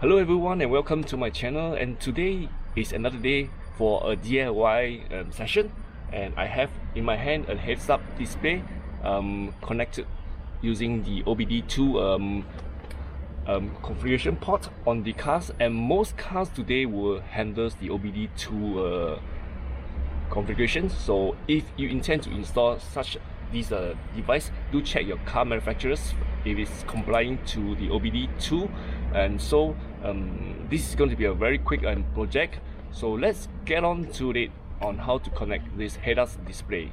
Hello everyone and welcome to my channel, and today is another day for a DIY session, and I have in my hand a heads-up display connected using the OBD-II configuration port on the cars, and most cars today will handle the OBD-II configuration. So if you intend to install such this device, do check your car manufacturers if it's complying to the OBD-II. And so this is going to be a very quick project, so let's get on to it on how to connect this head-up display.